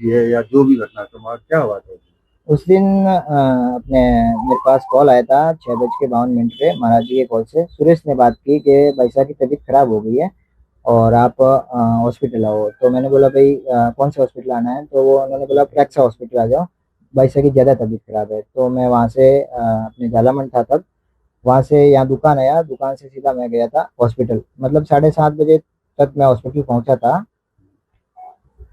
होती है या जो भी घटना तुम्हारा क्या बात होती है? उस दिन अपने मेरे पास कॉल आया था 6:52 पे महाराज जी के कॉल से। सुरेश ने बात की कि भाई साहब की तबीयत खराब हो गई है और आप हॉस्पिटल आओ। तो मैंने बोला भाई कौन से हॉस्पिटल आना है? तो वो उन्होंने बोला प्रेक्सा हॉस्पिटल आ जाओ, भाई साहब की ज़्यादा तबीयत खराब है। तो मैं वहाँ से अपने झालामन था तब, वहाँ से यहाँ दुकान आया, दुकान से सीधा मैं गया था हॉस्पिटल। मतलब 7:30 बजे तक मैं हॉस्पिटल पहुँचा था।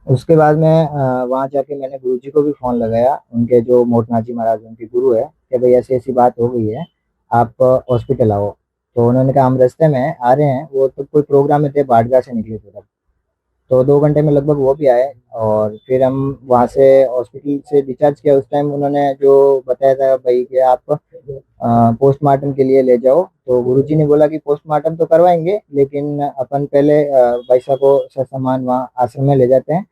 उसके बाद में वहाँ जाके मैंने गुरुजी को भी फ़ोन लगाया, उनके जो मोटनाथ जी महाराज उनके गुरु है, कि भाई ऐसी ऐसी बात हो गई है, आप हॉस्पिटल आओ। तो उन्होंने कहा हम रास्ते में आ रहे हैं। वो तो कोई प्रोग्राम में थे, बाड़गा से निकले थे तब। तो 2 घंटे में लगभग वो भी आए और फिर हम वहाँ से हॉस्पिटल से डिस्चार्ज किया। उस टाइम उन्होंने जो बताया था भाई कि आप पोस्टमार्टम के लिए ले जाओ। तो गुरुजी ने बोला कि पोस्टमार्टम तो करवाएंगे, लेकिन अपन पहले भाई साहब को ससामान वहाँ आश्रम में ले जाते हैं,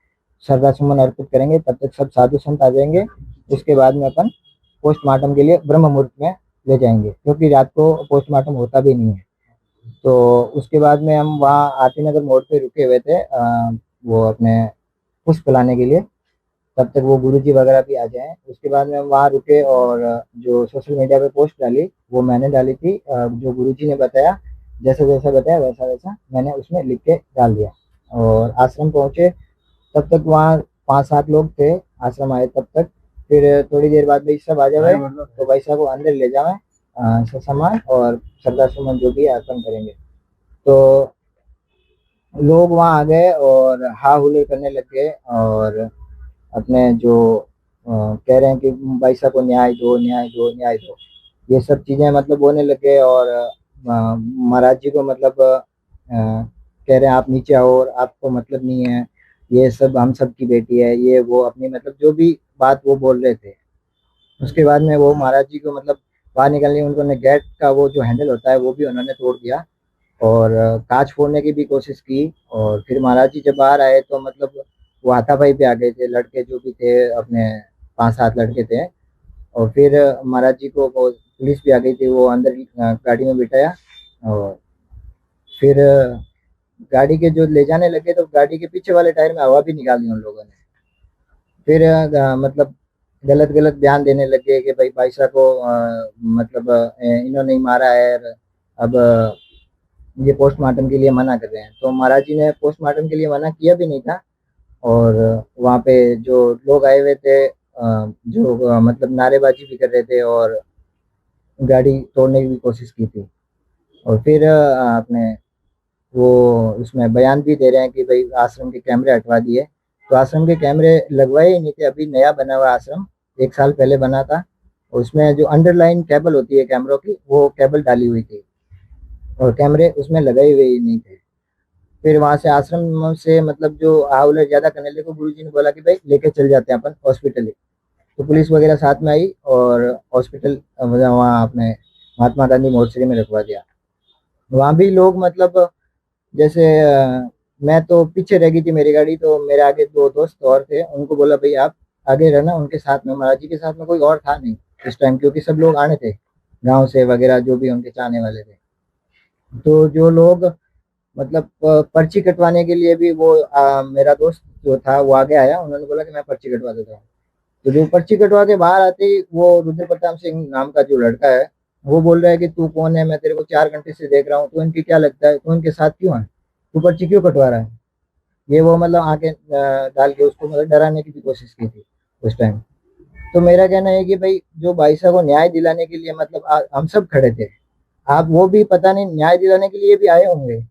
श्रद्धा सुमन अर्पित करेंगे, तब तक सब साधु संत आ जाएंगे। उसके बाद में अपन पोस्टमार्टम के लिए ब्रह्म मुहूर्त में ले जाएंगे, क्योंकि रात को पोस्टमार्टम होता भी नहीं है। तो उसके बाद में हम वहाँ आरती नगर मोड़ पे रुके हुए थे, वो अपने पुष्प लाने के लिए, तब तक वो गुरुजी वगैरह भी आ जाएं। उसके बाद में हम वहाँ रुके और जो सोशल मीडिया पे पोस्ट डाली वो मैंने डाली थी। जो गुरुजी ने बताया, जैसा जैसा बताया वैसा वैसा मैंने उसमें लिख के डाल दिया। और आश्रम पहुँचे, तब तक वहाँ 5-7 लोग थे। आश्रम आए तब तक, फिर थोड़ी देर बाद भाई साहब आ जाए तो भाई साहब को अंदर ले जावे, सामान और श्रद्धा सुमन जो भी है अर्पण करेंगे। तो लोग वहाँ आ गए और हा हुल्लोड़ करने लग गए और अपने जो कह रहे हैं कि भाई साहब को न्याय दो, न्याय दो, न्याय दो, ये सब चीजें मतलब होने लग गए। और महाराज जी को मतलब कह रहे हैं आप नीचे आओ और आपको मतलब नहीं है, ये सब हम सब की बेटी है, ये वो अपनी मतलब जो भी बात वो बोल रहे थे। उसके बाद में वो महाराज जी को मतलब बाहर निकलने, उन्होंने गेट का वो जो हैंडल होता है वो भी उन्होंने तोड़ दिया और कांच फोड़ने की भी कोशिश की। और फिर महाराज जी जब बाहर आए तो मतलब वो हाथापाई पे आ गए थे, लड़के जो भी थे अपने 5-7 लड़के थे। और फिर महाराज जी को वो पुलिस भी आ गई थी, वो अंदर गाड़ी में बिठाया और फिर गाड़ी के जो ले जाने लगे तो गाड़ी के पीछे वाले टायर में हवा भी निकाली उन लोगों ने। फिर मतलब गलत गलत बयान देने लगे कि भाई भाई साहब को मतलब इन्होंने ही मारा है। अब ये पोस्टमार्टम के लिए मना कर रहे हैं। तो महाराज जी ने पोस्टमार्टम के लिए मना किया भी नहीं था। और वहाँ पे जो लोग आए हुए थे जो मतलब नारेबाजी भी कर रहे थे और गाड़ी तोड़ने की भी कोशिश की थी। और फिर अपने वो उसमें बयान भी दे रहे हैं कि भाई आश्रम के कैमरे हटवा दिए। तो आश्रम के कैमरे लगवाए ही नहीं थे, अभी नया बना हुआ आश्रम 1 साल पहले बना था। उसमें जो अंडरलाइन केबल होती है कैमरों की, वो केबल डाली हुई थी और कैमरे उसमें लगाए हुए ही नहीं थे। फिर वहां से आश्रम से मतलब जो हावलर ज्यादा करने लगे, गुरु जी ने बोला कि भाई लेके चल जाते हैं अपन हॉस्पिटल। तो पुलिस वगैरह साथ में आई और हॉस्पिटल वहाँ अपने महात्मा गांधी मोर्चरी में रखवा दिया। वहाँ भी लोग मतलब जैसे मैं तो पीछे रह गई थी मेरी गाड़ी, तो मेरे आगे 2 दोस्त और थे, उनको बोला भाई आप आगे रहना उनके साथ में। महाराज जी के साथ में कोई और था नहीं इस टाइम, क्योंकि सब लोग आने थे गांव से वगैरह जो भी उनके चाहने वाले थे। तो जो लोग मतलब पर्ची कटवाने के लिए भी वो मेरा दोस्त जो था वो आगे आया, उन्होंने बोला कि मैं पर्ची कटवा देता हूँ। तो जो पर्ची कटवा के बाहर आते ही वो रुद्र प्रताप सिंह नाम का जो लड़का है वो बोल रहा है कि तू कौन है, मैं तेरे को 4 घंटे से देख रहा हूँ, तू इनकी क्या लगता है, तू इनके साथ क्यों है, तू पर्ची क्यों कटवा रहा है। ये वो मतलब आके डाल के उसको मतलब डराने की भी कोशिश की थी उस टाइम। तो मेरा कहना है कि भाई जो भाई साहब को न्याय दिलाने के लिए मतलब हम सब खड़े थे। आप वो भी पता नहीं न्याय दिलाने के लिए भी आए होंगे,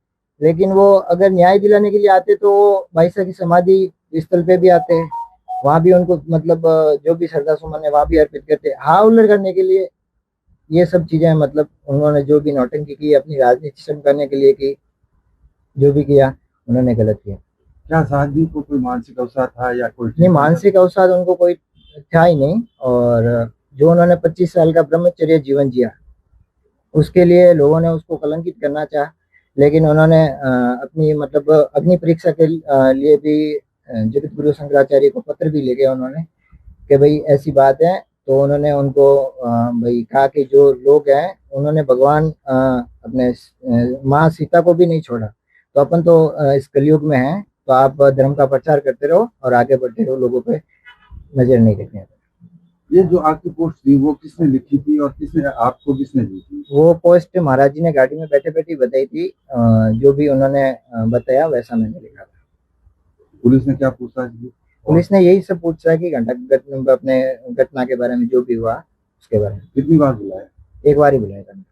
लेकिन वो अगर न्याय दिलाने के लिए आते तो वो भाई साहब की समाधि स्थल पे भी आते, वहां भी उनको मतलब जो भी श्रद्धा सुमन है वहां भी अर्पित करते। हाँ उल्लड़ करने के लिए ये सब चीजें मतलब उन्होंने जो भी नौटंकी की, अपनी राजनीति चमकाने के लिए की, जो भी किया उन्होंने गलत किया। क्या साहब को कोई मानसिक अवसाद था या कोई नहीं, मानसिक अवसाद उनको कोई था ही नहीं। और जो उन्होंने 25 साल का ब्रह्मचर्य जीवन जिया, उसके लिए लोगों ने उसको कलंकित करना चाहा। लेकिन उन्होंने अपनी मतलब अग्नि परीक्षा के लिए भी जगत गुरु शंकराचार्य को पत्र भी लिखे उन्होंने कि भाई ऐसी बात है। तो उन्होंने उनको भाई कहा कि जो लोग हैं उन्होंने भगवान अपने माँ सीता को भी नहीं छोड़ा, तो अपन तो इस कलयुग में हैं, तो आप धर्म का प्रचार करते रहो और आगे बढ़ते रहो, लोगों पे नजर नहीं रखने। ये जो आपकी पोस्ट थी वो किसने लिखी थी और किसने दी थी? वो पोस्ट महाराज जी ने गाड़ी में बैठे बैठे बताई थी। जो भी उन्होंने बताया वैसा मैंने लिखा था। पुलिस ने क्या पूछताछ की? पुलिस ने यही सब पूछा है कि अपने घटना के बारे में जो भी हुआ उसके बारे में। कितनी बार बुलाया? एक बार ही बुलाया था।